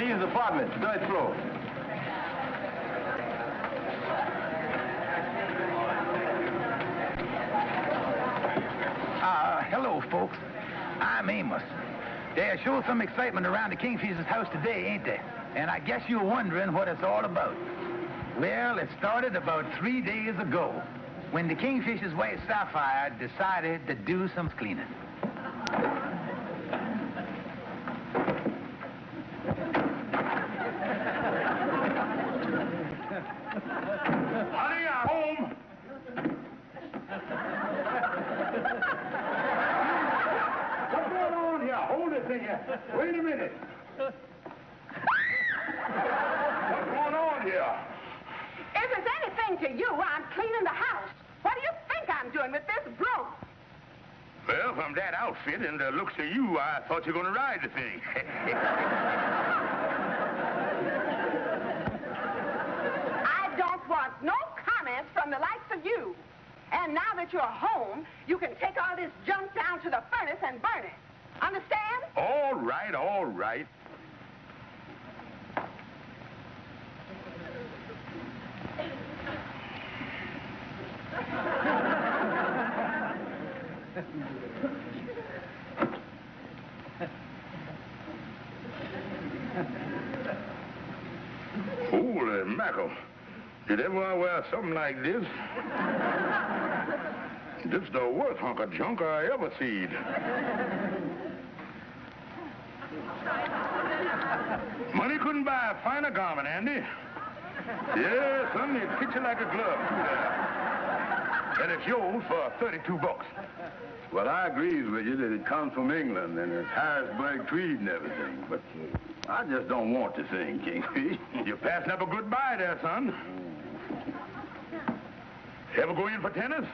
Steve's apartment, third floor. Hello, folks. I'm Amos. There's sure some excitement around the Kingfisher's house today, ain't there? And I guess you're wondering what it's all about. Well, it started about 3 days ago when the Kingfisher's wife, Sapphire, decided to do some cleaning. Honey, I'm home. What's going on here? Hold this thing here. Wait a minute. What's going on here? If it's anything to you, I'm cleaning the house. What do you think I'm doing with this broom? Well, from that outfit and the looks of you, I thought you were going to ride the thing. I don't want no comments from the likes of you. And now that you're home, you can take all this junk down to the furnace and burn it. Understand? All right, all right. Holy mackerel. Did ever wear something like this? This is the worst hunk of junk I ever seen. Money couldn't buy a finer garment, Andy. Yeah, son, it fits you like a glove, too, there. And it's yours for $32. Well, I agrees with you that it comes from England and it's Harrisburg tweed and everything, but I just don't want the thing, Kingfish. You're passing up a good buy there, son. Ever go in for tennis?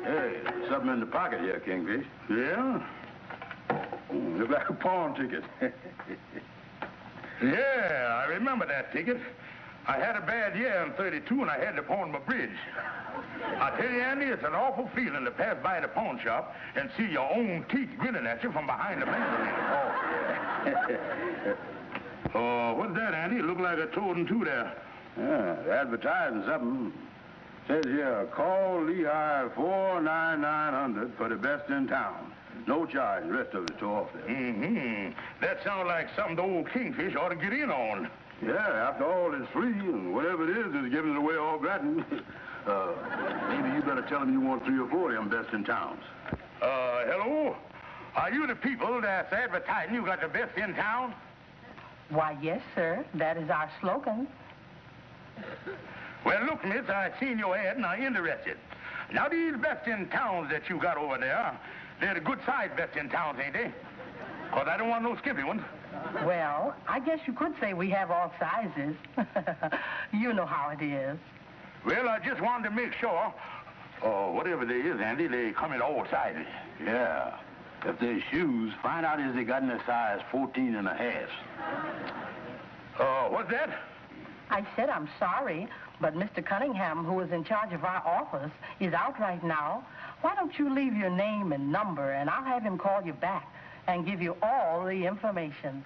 Hey, something in the pocket here, Kingfish. Yeah? Looks like a pawn ticket. Yeah, I remember that ticket. I had a bad year in '32 and I had to pawn my bridge. I tell you, Andy, it's an awful feeling to pass by the pawn shop and see your own teeth grinning at you from behind the mandarin. Oh, what's that, Andy? It looked like a toad and two there. Yeah, they're advertising something. Says here, call Lehigh 49900 for the best in town. No charge. The rest of it's off there. Mm-hmm. That sounds like something the old Kingfish ought to get in on. Yeah, after all, it's free, and whatever it is giving it away all gratin. Maybe you better tell them you want 3 or 4 of them best in towns. Hello? Are you the people that's advertising you got the best in town? Why, yes, sir. That is our slogan. Well, look, miss, I seen your ad and I'm interested. Now, these best in towns that you got over there, they're the good size best in towns, ain't they? Because I don't want no skimpy ones. Well, I guess you could say we have all sizes. You know how it is. Well, I just wanted to make sure, whatever they is, Andy, they come in all sizes. Yeah. If there's shoes, find out if they got in a size 14 and a half. What's that? I said I'm sorry, but Mr. Cunningham, who is in charge of our office, is out right now. Why don't you leave your name and number, and I'll have him call you back and give you all the information.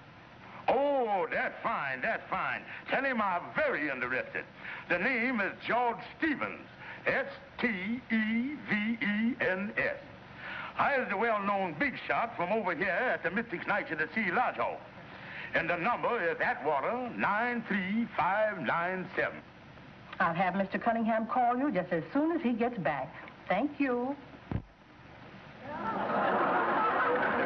Oh, that's fine, that's fine. Tell him I'm very interested. The name is George Stevens, S-T-E-V-E-N-S. I is the well-known big shot from over here at the Mystic Nights of the Sea Lodge Hall. And the number is Atwater 93597. I'll have Mr. Cunningham call you just as soon as he gets back. Thank you. The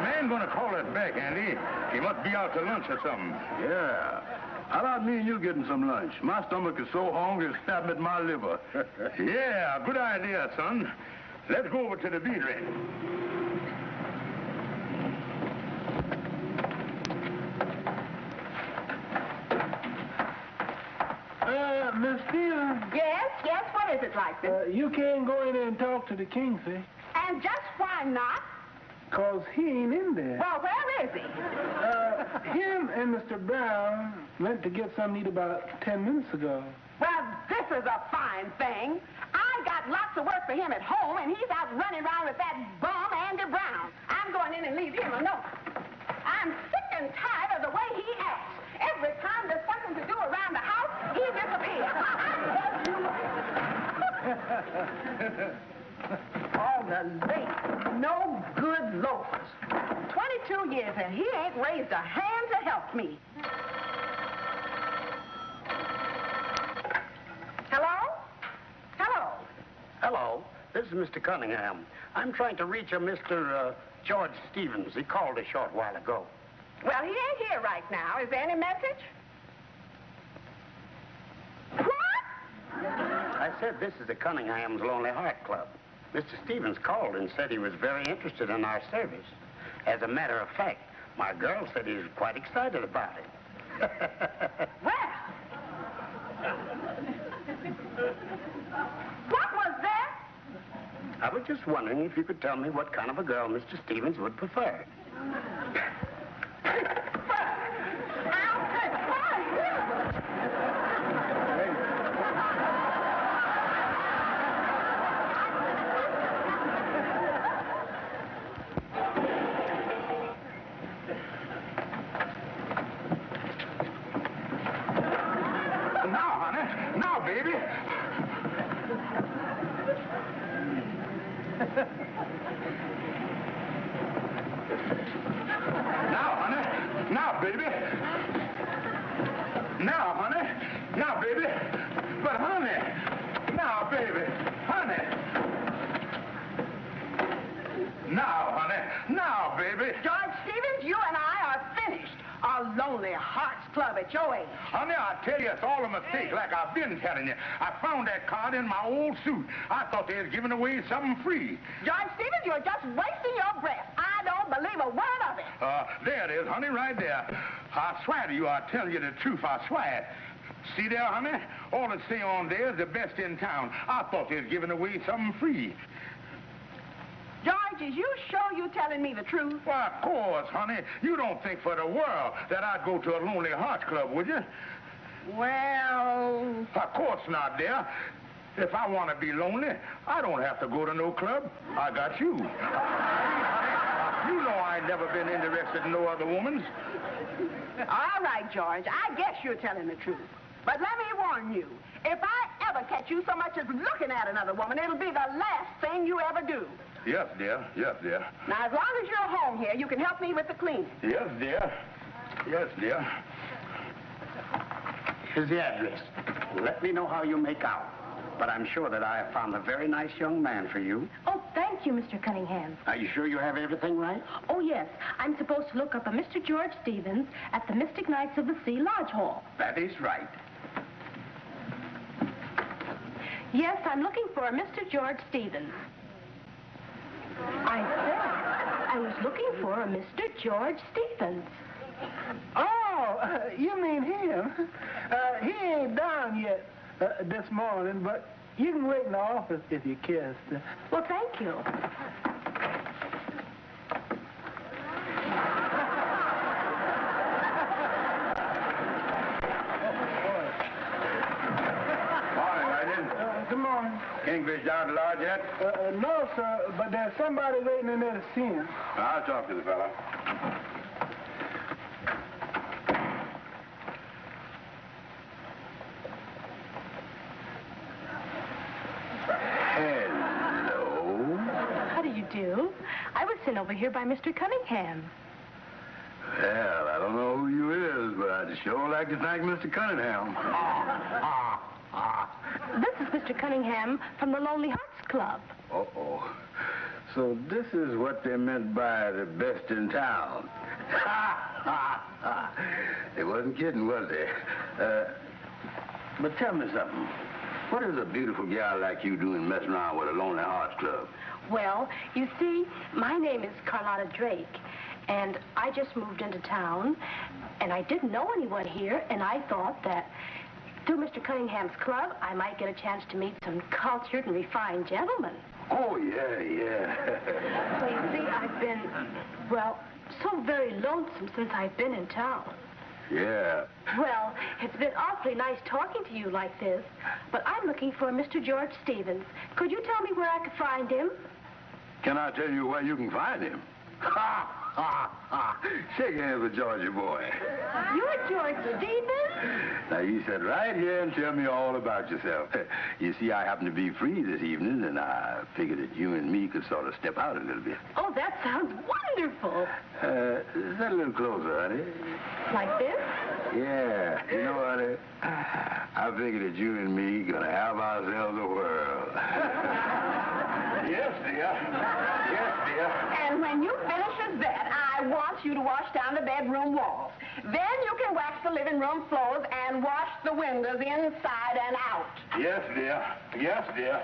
man gonna call us back, Andy. He must be out to lunch or something. Yeah. How about me and you getting some lunch? My stomach is so hungry it's snapping at my liver. Yeah, good idea, son. Let's go over to the beanery. Miss Stevens. Yes, what is it like this? You can't go in there and talk to the Kingfish. And just why not? 'Cause he ain't in there. Well, where is he? Him and Mr. Brown went to get something to eat about 10 minutes ago. Well, this is a fine thing. I got lots of work for him at home, and he's out running around with that bum and Andy Brown. I'm going in and leave him alone. I'm sick and tired of the way he acts. Every time there's something to do around the house, he disappears. All the late, no good loafers. 22 years and he ain't raised a hand to help me. Hello? Hello? Hello, this is Mr. Cunningham. I'm trying to reach a Mr. George Stevens. He called a short while ago. Well, he ain't here right now. Is there any message? What? I said this is the Cunningham's Lonely Heart Club. Mr. Stevens called and said he was very interested in our service. As a matter of fact, my girl said he was quite excited about it. Well, what was that? I was just wondering if you could tell me what kind of a girl Mr. Stevens would prefer. Baby. Now, honey. Now, baby. Now, honey. Now, baby. But, honey. Now, baby. Honey. Now, honey. Now, baby. George Stevens, you and I are finished. Our Lonely Hearts Club at your age. Honey, I tell you, it's all a mistake, like I've been telling you. I found that card in my old suit. I thought they was giving away something free. George Stevens, you're just wasting your breath. I don't believe a word of it. There it is, honey, right there. I swear to you, I tell you the truth, I swear. See there, honey? All it say on there is the best in town. I thought they was giving away something free. George, is you sure you telling me the truth? Why, of course, honey. You don't think for the world that I'd go to a Lonely Hearts Club, would you? Well... Of course not, dear. If I want to be lonely, I don't have to go to no club. I got you. You know I ain't never been interested in no other woman's. All right, George, I guess you're telling the truth. But let me warn you, if I ever catch you so much as looking at another woman, it'll be the last thing you ever do. Yes, dear. Yes, dear. Now, as long as you're home here, you can help me with the cleaning. Yes, dear. Yes, dear. Here's the address. Let me know how you make out. But I'm sure that I have found a very nice young man for you. Oh, thank you, Mr. Cunningham. Are you sure you have everything right? Oh, yes. I'm supposed to look up a Mr. George Stevens at the Mystic Knights of the Sea Lodge Hall. That is right. Yes, I'm looking for a Mr. George Stevens. I said I was looking for a Mr. George Stevens. Oh, you mean him? He ain't down yet this morning, but you can wait in the office if you care. Well, thank you. Good morning. Kingfish down to lodge yet? No, sir, but there's somebody waiting in there to see him. I'll talk to the fella. Hello. How do you do? I was sent over here by Mr. Cunningham. Well, I don't know who you is, but I'd sure like to thank Mr. Cunningham. This is Mr. Cunningham from the Lonely Hearts Club. Uh-oh. So this is what they meant by the best in town. They wasn't kidding, was they? But tell me something. What is a beautiful gal like you doing messing around with a Lonely Hearts Club? Well, you see, my name is Carlotta Drake, and I just moved into town, and I didn't know anyone here, and I thought that through Mr. Cunningham's club, I might get a chance to meet some cultured and refined gentlemen. Oh, yeah. Well, you see, I've been, well, so very lonesome since I've been in town. Yeah. Well, it's been awfully nice talking to you like this, but I'm looking for a Mr. George Stevens. Could you tell me where I could find him? Can I tell you where you can find him? Ha, ha, ha. Shake hands with Georgie boy. You're George Stevens? Now, you sit right here and tell me all about yourself. You see, I happen to be free this evening, and I figured that you and me could sort of step out a little bit. Oh, that sounds wonderful. Sit a little closer, honey. Like this? Yeah. You know, honey, I figured that you and me gonna have ourselves a whirl. Yes, dear. Yes, dear. And when you finish with that, I want you to wash down the bedroom walls. Then you can wax the living room floors and wash the windows inside and out. Yes, dear. Yes, dear.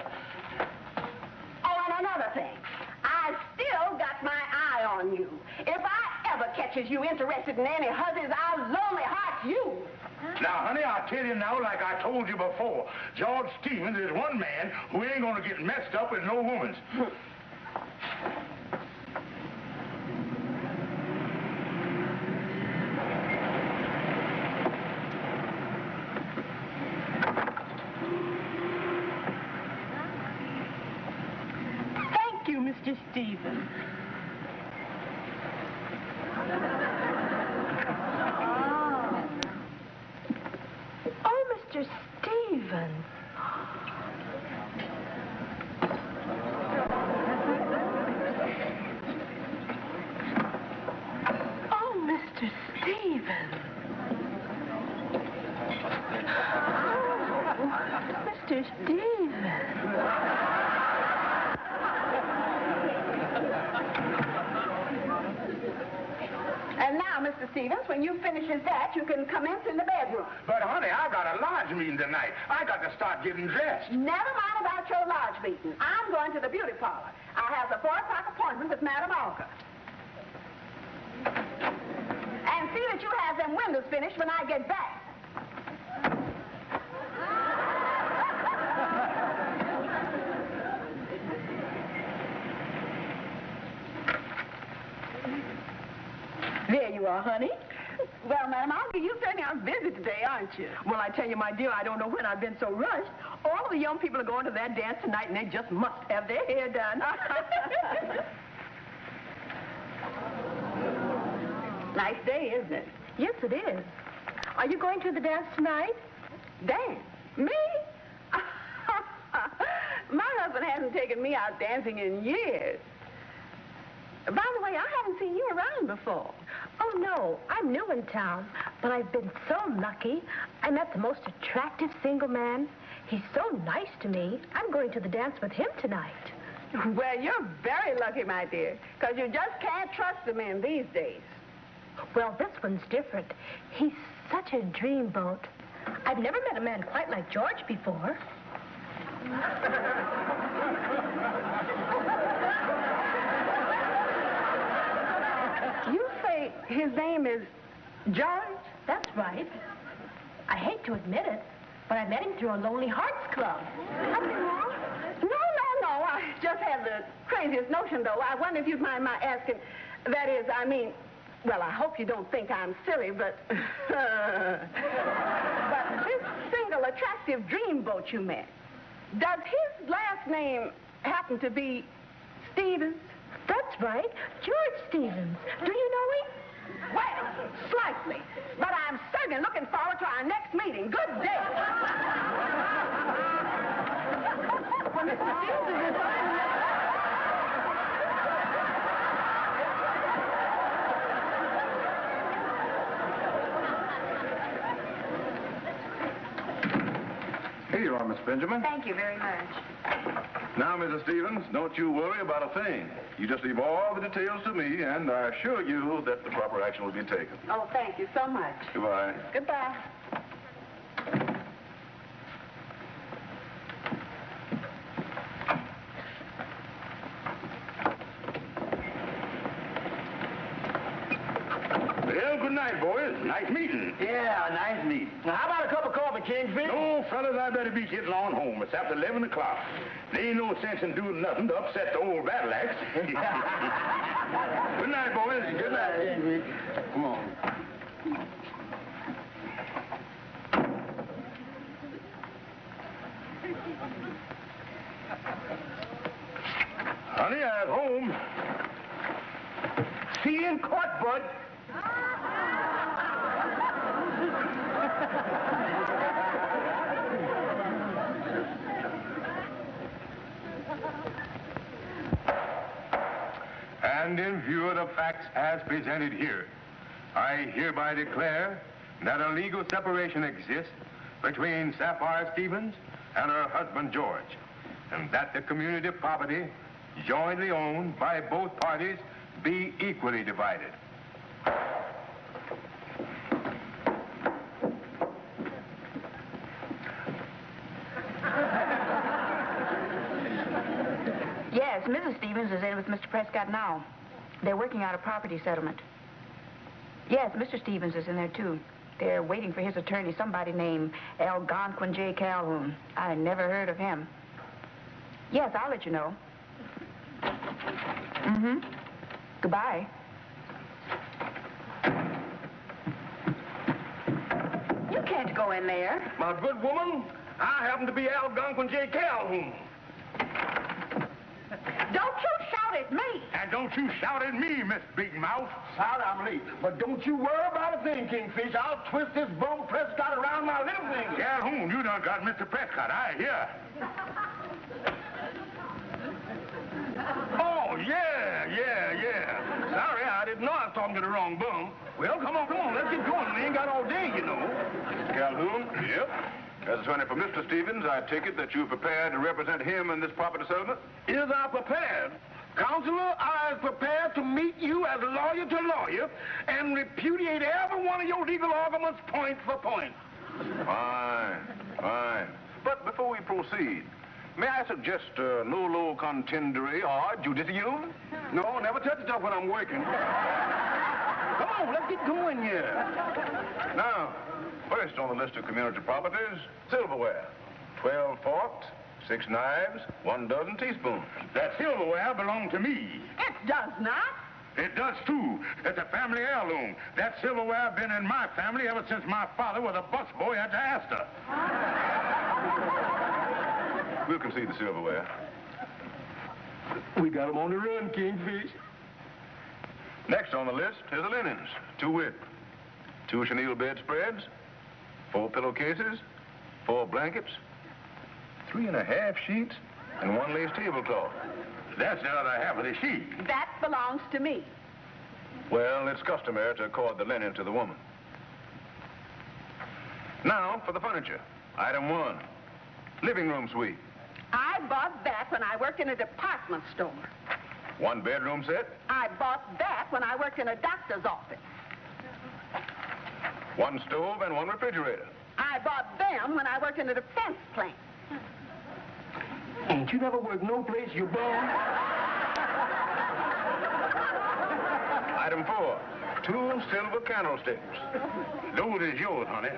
Oh, and another thing. I still got my eye on you. If I ever catches you interested in any husbands, I'll lonely heart you. Now, honey, I'll tell you now, like I told you before, George Stevens is one man who ain't gonna get messed up with no woman's. Thank you, Mr. Stevens. Oh, Mr. Stevens. Oh, Mr. Stevens. Oh, Mr. Stevens. And now, Mr. Stevens, when you finish with that, you can commence in the bedroom. But, honey, I got a lodge meeting tonight. I got to start getting dressed. Never mind about your lodge meeting. I'm going to the beauty parlor. I have the 4 o'clock appointment with Madam Olga. And see that you have them windows finished when I get back. There you are, honey. Well, Madam Olga, you certainly are busy today, aren't you? Well, I tell you, my dear, I don't know when I've been so rushed. All of the young people are going to that dance tonight, and they just must have their hair done. Nice day, isn't it? Yes, it is. Are you going to the dance tonight? Dance? Me? My husband hasn't taken me out dancing in years. By the way, I haven't seen you around before. Oh, no. I'm new in town, but I've been so lucky. I met the most attractive single man. He's so nice to me. I'm going to the dance with him tonight. Well, you're very lucky, my dear, because you just can't trust the men these days. Well, this one's different. He's such a dreamboat. I've never met a man quite like George before. You say his name is George? That's right. I hate to admit it, but I met him through a Lonely Hearts Club. Something wrong? No. I just have the craziest notion, though. I wonder if you'd mind my asking. That is, I mean, well, I hope you don't think I'm silly, but... but this single attractive dreamboat you met, does his last name happen to be Stevens? That's right. George Stevens. Do you know him? Well, slightly. But I'm certainly looking forward to our next meeting. Good day. Well, Mr. Stevens is... Here you are, Miss Benjamin. Thank you very much. Now, Mrs. Stevens, don't you worry about a thing. You just leave all the details to me, and I assure you that the proper action will be taken. Oh, thank you so much. Goodbye. Goodbye. Well, good night, boys. Nice meeting. Yeah, nice meeting. Now, how about a cup of coffee, Kingfish? No, fellas, I better be getting on home. It's after 11 o'clock. There ain't no sense in doing nothing to upset the old battle axe. Good night, boys. Good night. Come on. Honey, I'm home. See you in court, bud. And in view of the facts as presented here, I hereby declare that a legal separation exists between Sapphire Stevens and her husband, George, and that the community property jointly owned by both parties be equally divided. Yes, Mrs. Stevens is in with Mr. Prescott now. They're working out a property settlement. Yes, Mr. Stevens is in there, too. They're waiting for his attorney, somebody named Algonquin J. Calhoun. I never heard of him. Yes, I'll let you know. Mm-hmm. Goodbye. You can't go in there. My good woman, I happen to be Algonquin J. Calhoun. Don't you shout at me. And don't you shout at me, Miss Big Mouth. Sorry I'm late, but don't you worry about a thing, Kingfish. I'll twist this bone Prescott around my little finger. Calhoun, you done got Mr. Prescott. I hear. Oh, yeah. Sorry, I didn't know I was talking to the wrong bum. Well, come on, let's get going. We ain't got all day, you know. Mr. Calhoun? Yep. As attorney for Mr. Stevens, I take it that you're prepared to represent him in this property settlement? Is I prepared? Counselor, I am prepared to meet you as lawyer to lawyer and repudiate every one of your legal arguments point for point. Fine. But before we proceed, may I suggest nolo contendere or judicium? No, never touch stuff when I'm working. Come on, let's get going here. Now, first on the list of community properties, silverware. 12 forks, 6 knives, 1 dozen teaspoons. That silverware belonged to me. It does not. It does, too. It's a family heirloom. That silverware been in my family ever since my father was a busboy at the Astor. We'll concede the silverware. We got 'em on the run, Kingfish. Next on the list is the linens, to wit, 2 chenille bedspreads, 4 pillowcases, 4 blankets, 3½ sheets, and 1 lace tablecloth. That's the other half of the sheet. That belongs to me. Well, it's customary to accord the linen to the woman. Now for the furniture. Item 1, living room suite. I bought that when I worked in a department store. 1 bedroom set, I bought that when I worked in a doctor's office. 1 stove, and 1 refrigerator. I bought them when I worked in a defense plant. Ain't you never worked no place, you bum? Item 4, 2 silver candlesticks. Those is yours, honey.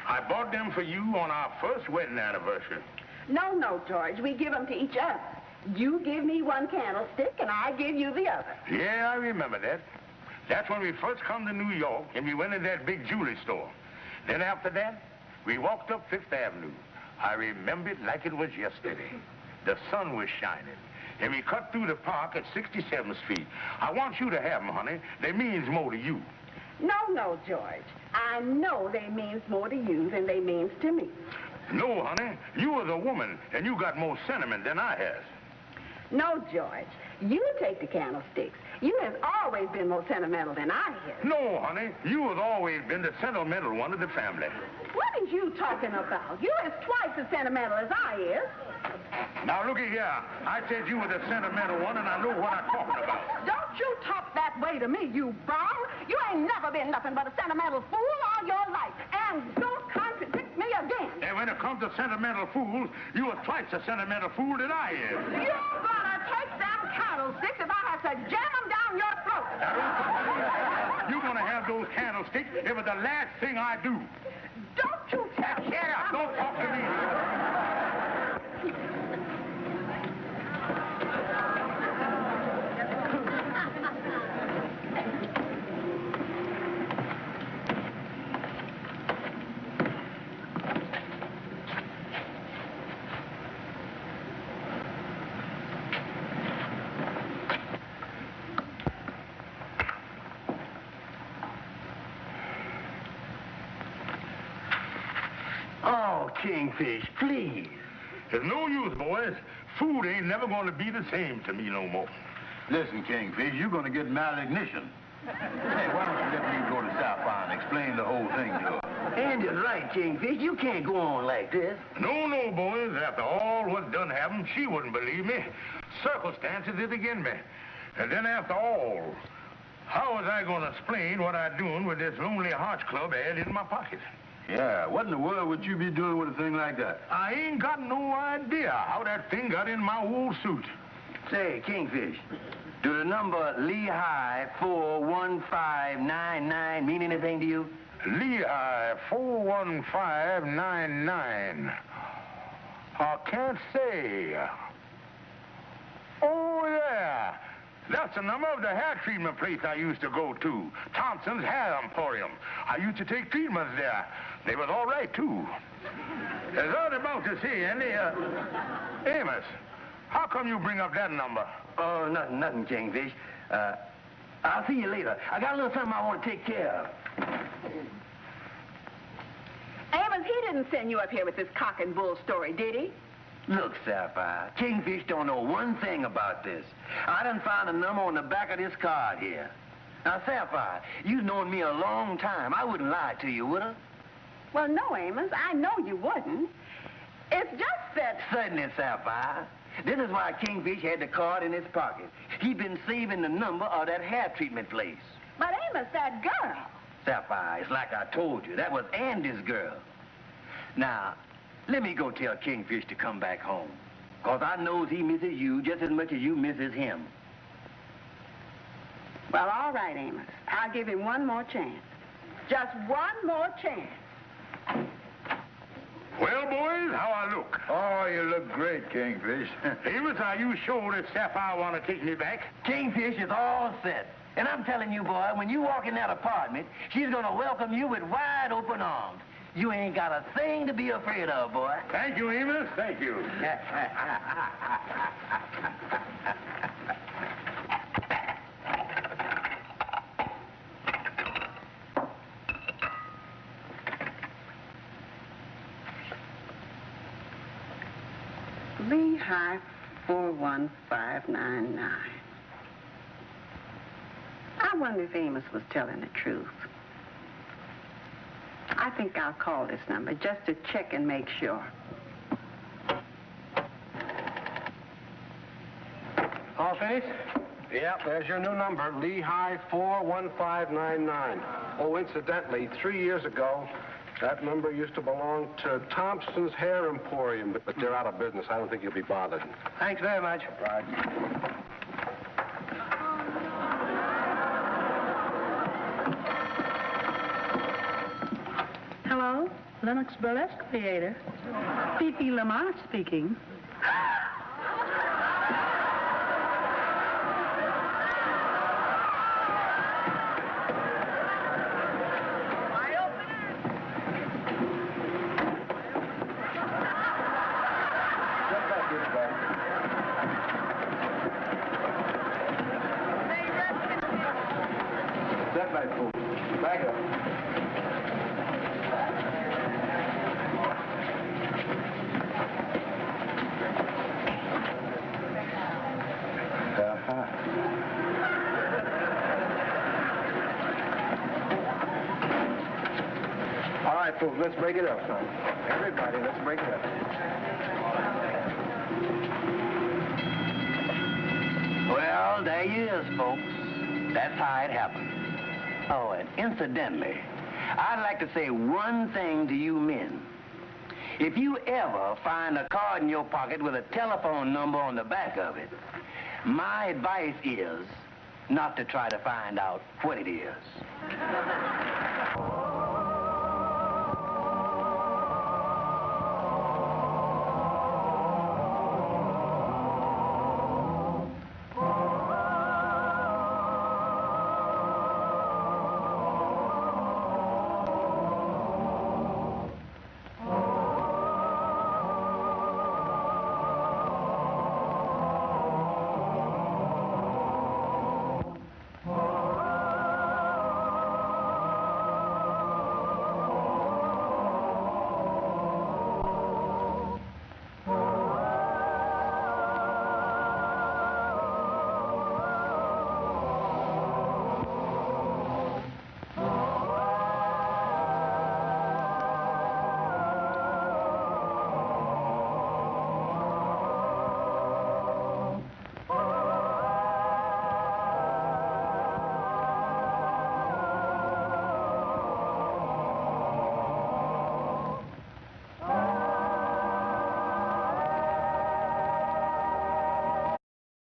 I bought them for you on our first wedding anniversary. No, George. We give them to each other. You give me 1 candlestick, and I give you the other. Yeah, I remember that. That's when we first come to New York, and we went in that big jewelry store. Then after that, we walked up 5th Avenue. I remember it like it was yesterday. The sun was shining, and we cut through the park at 67th Street. I want you to have them, honey. They means more to you. No, George. I know they means more to you than they means to me. No, honey. You was a woman, and you got more sentiment than I has. No, George. You take the candlesticks. You has always been more sentimental than I have. No, honey. You has always been the sentimental one of the family. What is you talking about? You is twice as sentimental as I is. Now, looky here. I said you were the sentimental one, and I know what I'm talking about. Don't you talk that way to me, you bum. You ain't never been nothing but a sentimental fool all your life. And don't contradict me again. And when it comes to sentimental fools, you are twice the sentimental fool that I am. You gonna take them candlesticks if I have to jam them down your throat. You're gonna have those candlesticks if it's the last thing I do. Don't you tell me. Shut up. Don't talk to me. Kingfish, please. There's no use, boys. Food ain't never going to be the same to me no more. Listen, Kingfish, you're going to get malignition. Hey, why don't you let me go to Sapphire and explain the whole thing to her? Andy's right, Kingfish. You can't go on like this. No, no, boys. After all what's done happened, she wouldn't believe me. Circumstances is against me. And then after all, how was I going to explain what I'm doing with this Lonely Hearts Club ad in my pocket? Yeah, what in the world would you be doing with a thing like that? I ain't got no idea how that thing got in my old suit. Say, Kingfish, do the number Lehigh 41599 mean anything to you? Lehigh 41599. I can't say. Oh, yeah. That's the number of the hair treatment place I used to go to. Thompson's Hair Emporium. I used to take treatments there. They was all right, too. As I was about to say, Andy, Amos, how come you bring up that number? Oh, nothing, Kingfish. I'll see you later. I got a little something I want to take care of. Amos, he didn't send you up here with this cock and bull story, did he? Look, Sapphire, Kingfish don't know one thing about this. I done found a number on the back of this card here. Now, Sapphire, you've known me a long time. I wouldn't lie to you, would I? Well, no, Amos, I know you wouldn't. It's just that... Certainly, Sapphire. This is why Kingfish had the card in his pocket. He'd been saving the number of that hair treatment place. But, Amos, that girl... Sapphire, it's like I told you. That was Andy's girl. Now, let me go tell Kingfish to come back home. Because I knows he misses you just as much as you misses him. Well, all right, Amos. I'll give him one more chance. Just one more chance. Well, boys, how I look? Oh, you look great, Kingfish. Amos, are you sure that Sapphire want to take me back? Kingfish is all set. And I'm telling you, boy, when you walk in that apartment, she's going to welcome you with wide open arms. You ain't got a thing to be afraid of, boy. Thank you, Amos. Thank you. Lehigh 41599. I wonder if Amos was telling the truth. I think I'll call this number just to check and make sure. All finished? Yep, there's your new number, Lehigh 41599. Oh, incidentally, 3 years ago, that number used to belong to Thompson's Hair Emporium, but they're out of business. I don't think you'll be bothered. Thanks very much. Right. Hello, Lennox Burlesque Theater. Fifi Lamont speaking. That right, folks. Back up. All right, folks, let's break it up, son. Everybody, let's break it up. Well, there you is, folks. That's how it happened. Oh, and incidentally, I'd like to say one thing to you men. If you ever find a card in your pocket with a telephone number on the back of it, my advice is not to try to find out what it is.